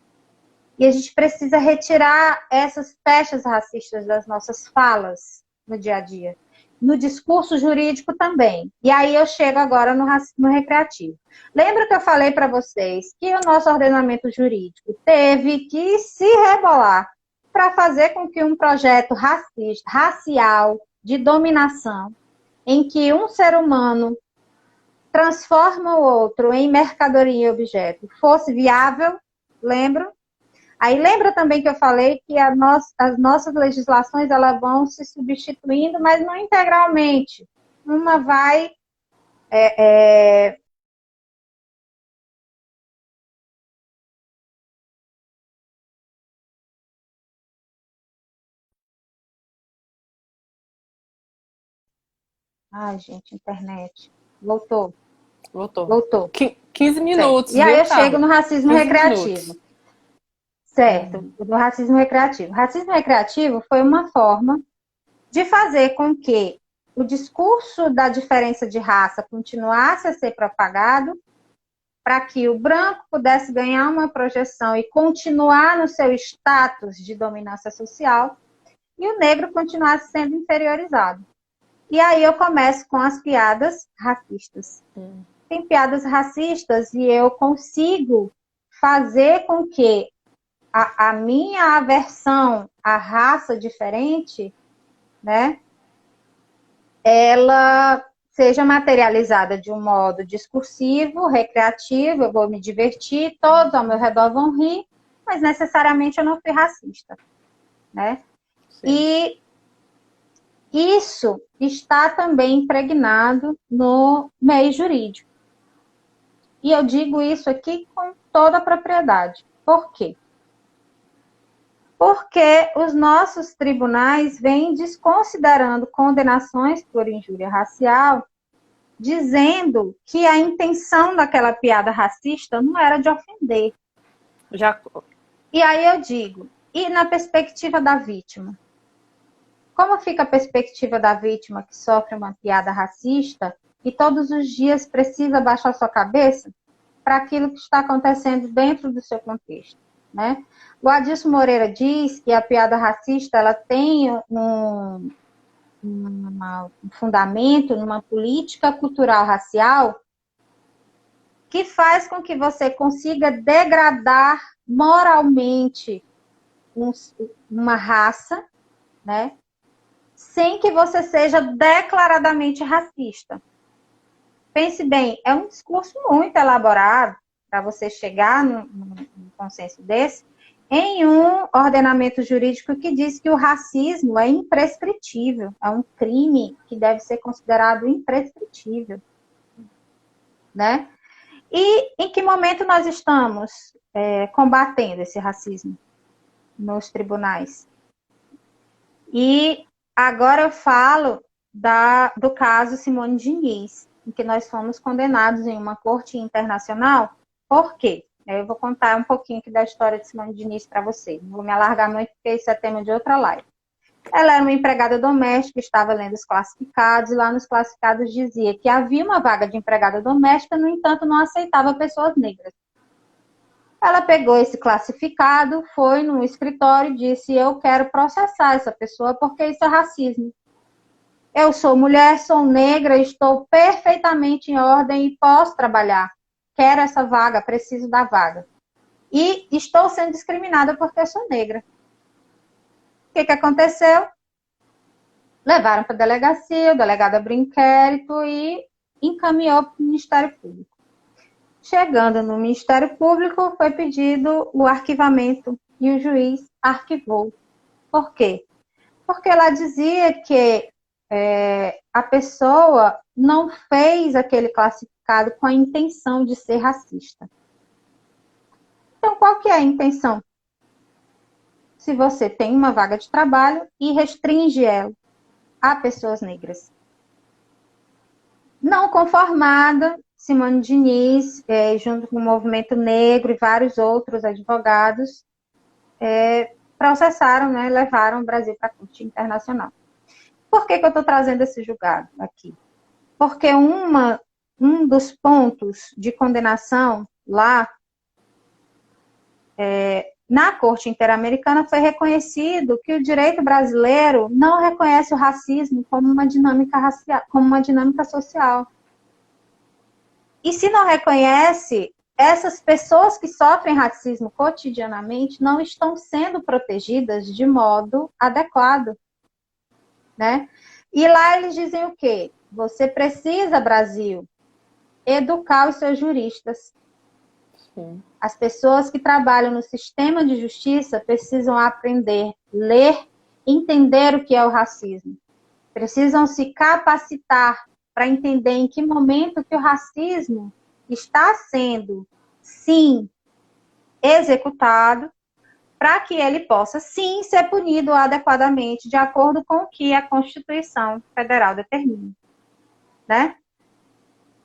E a gente precisa retirar essas pechas racistas das nossas falas no dia a dia. No discurso jurídico também. E aí eu chego agora no racismo recreativo. Lembra que eu falei para vocês que o nosso ordenamento jurídico teve que se rebolar para fazer com que um projeto racial de dominação, em que um ser humano transforma o outro em mercadoria e objeto, fosse viável, lembra? Aí lembra também que eu falei que as nossas legislações elas vão se substituindo, mas não integralmente. Uma vai... Ai, gente, internet. Voltou. 15 minutos. Certo. E aí eu Carla? chego no racismo recreativo. Minutos. Certo, no racismo recreativo. O racismo recreativo foi uma forma de fazer com que o discurso da diferença de raça continuasse a ser propagado para que o branco pudesse ganhar uma projeção e continuar no seu status de dominância social e o negro continuasse sendo inferiorizado. E aí eu começo com as piadas racistas. Tem piadas racistas e eu consigo fazer com que a minha aversão à raça diferente, né, ela seja materializada de um modo discursivo, recreativo, eu vou me divertir, todos ao meu redor vão rir, mas necessariamente eu não fui racista, né? Sim. E isso está também impregnado no meio jurídico. E eu digo isso aqui com toda a propriedade. Por quê? Porque os nossos tribunais vêm desconsiderando condenações por injúria racial, dizendo que a intenção daquela piada racista não era de ofender. Já... E aí eu digo, e na perspectiva da vítima? Como fica a perspectiva da vítima que sofre uma piada racista e todos os dias precisa baixar sua cabeça para aquilo que está acontecendo dentro do seu contexto, né? O Adilson Moreira diz que a piada racista ela tem um fundamento numa política cultural racial que faz com que você consiga degradar moralmente uma raça, né? Sem que você seja declaradamente racista. Pense bem, é um discurso muito elaborado para você chegar num consenso desse, em um ordenamento jurídico que diz que o racismo é imprescritível, é um crime que deve ser considerado imprescritível, né? E em que momento nós estamos combatendo esse racismo nos tribunais? E agora eu falo do caso Simone Diniz, em que nós fomos condenados em uma corte internacional. Por quê? Eu vou contar um pouquinho aqui da história de Simone Diniz para vocês. Não vou me alargar muito, porque isso é tema de outra live. Ela era uma empregada doméstica, estava lendo os classificados, e lá nos classificados dizia que havia uma vaga de empregada doméstica, no entanto, não aceitava pessoas negras. Ela pegou esse classificado, foi no escritório e disse: eu quero processar essa pessoa porque isso é racismo. Eu sou mulher, sou negra, estou perfeitamente em ordem e posso trabalhar. Quero essa vaga, preciso da vaga. E estou sendo discriminada porque eu sou negra. O que aconteceu? Levaram para a delegacia, o delegado abriu inquérito e encaminhou para o Ministério Público. Chegando no Ministério Público, foi pedido o arquivamento e o juiz arquivou. Por quê? Porque ela dizia que a pessoa não fez aquele classificado com a intenção de ser racista. Então, qual que é a intenção? Se você tem uma vaga de trabalho e restringe ela a pessoas negras. Não conformada, Simone Diniz, junto com o Movimento Negro e vários outros advogados, processaram, né, levaram o Brasil para a Corte Internacional. Por que eu estou trazendo esse julgado aqui? Porque um dos pontos de condenação lá, na Corte Interamericana, foi reconhecido que o direito brasileiro não reconhece o racismo como uma dinâmica racial, como uma dinâmica social. E se não reconhece, essas pessoas que sofrem racismo cotidianamente não estão sendo protegidas de modo adequado, né? E lá eles dizem o quê? Você precisa, Brasil, educar os seus juristas. Sim. As pessoas que trabalham no sistema de justiça precisam aprender, ler, entender o que é o racismo. Precisam se capacitar para entender em que momento que o racismo está sendo, sim, executado, para que ele possa, sim, ser punido adequadamente, de acordo com o que a Constituição Federal determina, né?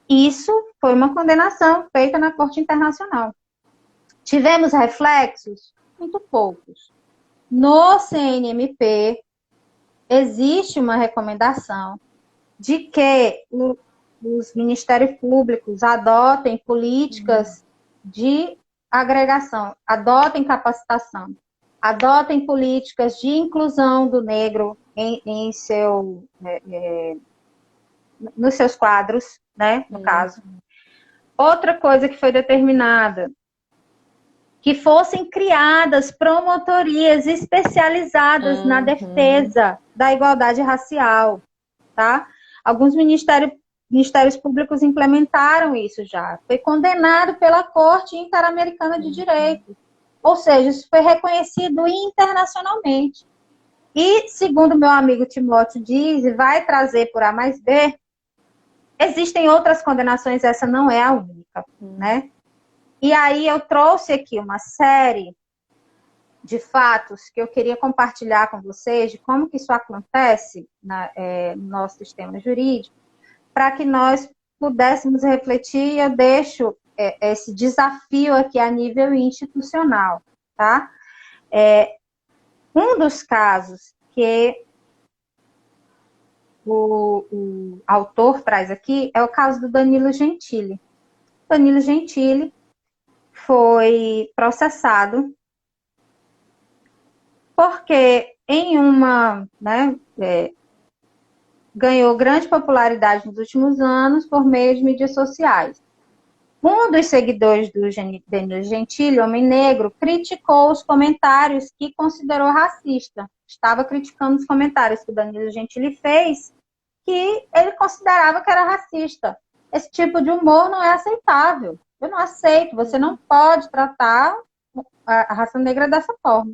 Isso foi uma condenação feita na Corte Internacional. Tivemos reflexos? Muito poucos. No CNMP, existe uma recomendação de que os ministérios públicos adotem políticas de agregação, adotem capacitação, adotem políticas de inclusão do negro nos seus quadros, né, no caso. Outra coisa que foi determinada, que fossem criadas promotorias especializadas na defesa da igualdade racial, tá? Alguns ministérios públicos implementaram isso já. Foi condenado pela Corte Interamericana de Direito. Ou seja, isso foi reconhecido internacionalmente. E, segundo meu amigo Timóteo diz, e vai trazer por A mais B, existem outras condenações, essa não é a única, né? E aí eu trouxe aqui uma série de fatos que eu queria compartilhar com vocês, de como que isso acontece no nosso sistema jurídico, para que nós pudéssemos refletir, e eu deixo esse desafio aqui a nível institucional, tá? Um dos casos que o autor traz aqui é o caso do Danilo Gentili. Danilo Gentili foi processado porque em uma, ganhou grande popularidade nos últimos anos por meio de mídias sociais. Um dos seguidores do Danilo Gentili, homem negro, criticou os comentários que considerou racista. Estava criticando os comentários que o Danilo Gentili fez, que ele considerava que era racista. Esse tipo de humor não é aceitável. Eu não aceito, você não pode tratar a raça negra dessa forma.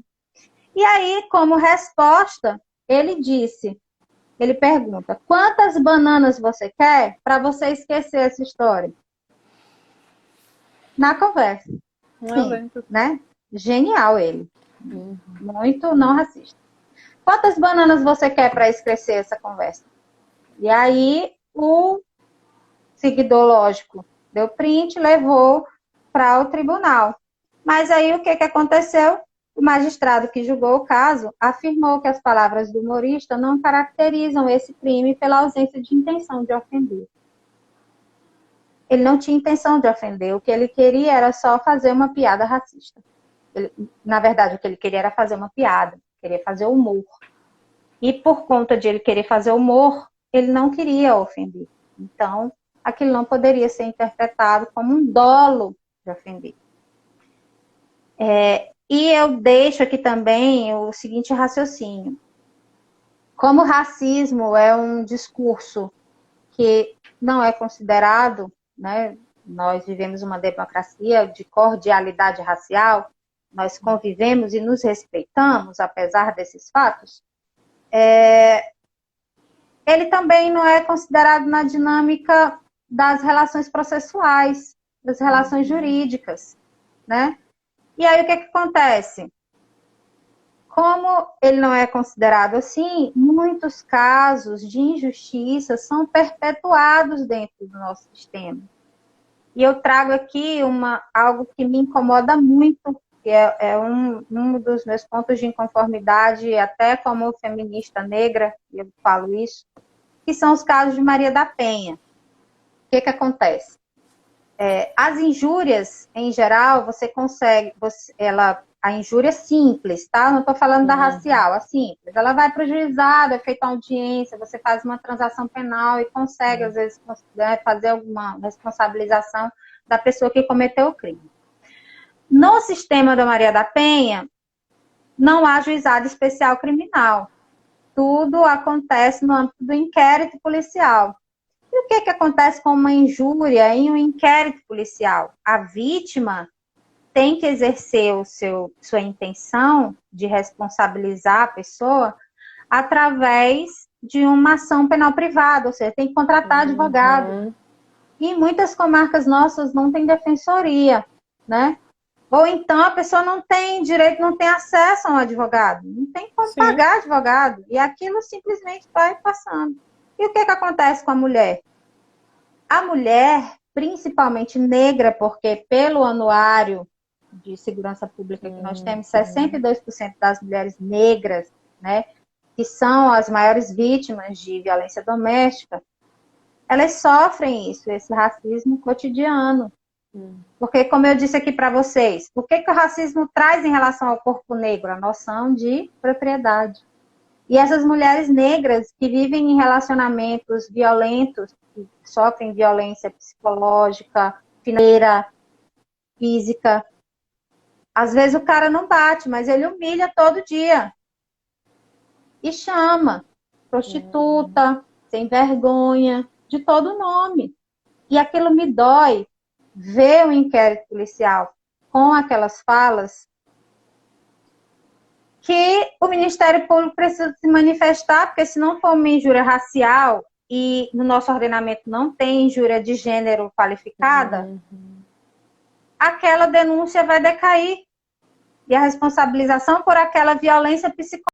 E aí, como resposta, ele pergunta, quantas bananas você quer para você esquecer essa história? Na conversa. Sim, né? Genial ele. Muito não racista. Quantas bananas você quer para esquecer essa conversa? E aí, o seguidor, lógico, deu print, levou para o tribunal. Mas aí, o que aconteceu? O magistrado que julgou o caso afirmou que as palavras do humorista não caracterizam esse crime pela ausência de intenção de ofender. Ele não tinha intenção de ofender. O que ele queria era só fazer uma piada racista. Na verdade, o que ele queria era fazer uma piada. Queria fazer humor. E por conta de ele querer fazer humor, ele não queria ofender. Então, aquilo não poderia ser interpretado como um dolo de ofender. E eu deixo aqui também o seguinte raciocínio. Como o racismo é um discurso que não é considerado, né? Nós vivemos uma democracia de cordialidade racial, nós convivemos e nos respeitamos, apesar desses fatos, ele também não é considerado na dinâmica das relações processuais, das relações jurídicas, né? E aí o que acontece? Como ele não é considerado assim, muitos casos de injustiça são perpetuados dentro do nosso sistema. E eu trago aqui algo que me incomoda muito, que é um dos meus pontos de inconformidade, até como feminista negra, eu falo isso, que são os casos de Maria da Penha. O que acontece? As injúrias, em geral, você consegue, a injúria simples, tá? Não estou falando da racial, a simples. Ela vai para o juizado, é feita uma audiência, você faz uma transação penal e consegue, às vezes, fazer alguma responsabilização da pessoa que cometeu o crime. No sistema da Maria da Penha, não há juizado especial criminal. Tudo acontece no âmbito do inquérito policial. E o que acontece com uma injúria em um inquérito policial? A vítima tem que exercer sua intenção de responsabilizar a pessoa através de uma ação penal privada, ou seja, tem que contratar advogado. E em muitas comarcas nossas não tem defensoria, né? Ou então a pessoa não tem direito, não tem acesso a um advogado, não tem como pagar advogado, e aquilo simplesmente vai passando. E o que acontece com a mulher? A mulher, principalmente negra, porque pelo anuário de segurança pública que nós temos, 62% das mulheres negras, né, que são as maiores vítimas de violência doméstica, elas sofrem esse racismo cotidiano. Porque, como eu disse aqui para vocês, o que o racismo traz em relação ao corpo negro? A noção de propriedade. E essas mulheres negras que vivem em relacionamentos violentos, que sofrem violência psicológica, financeira, física, às vezes o cara não bate, mas ele humilha todo dia. E chama prostituta, sem vergonha, de todo nome. E aquilo me dói, ver o inquérito policial com aquelas falas, que o Ministério Público precisa se manifestar, porque se não for uma injúria racial, e no nosso ordenamento não tem injúria de gênero qualificada, aquela denúncia vai decair. e a responsabilização por aquela violência psicológica.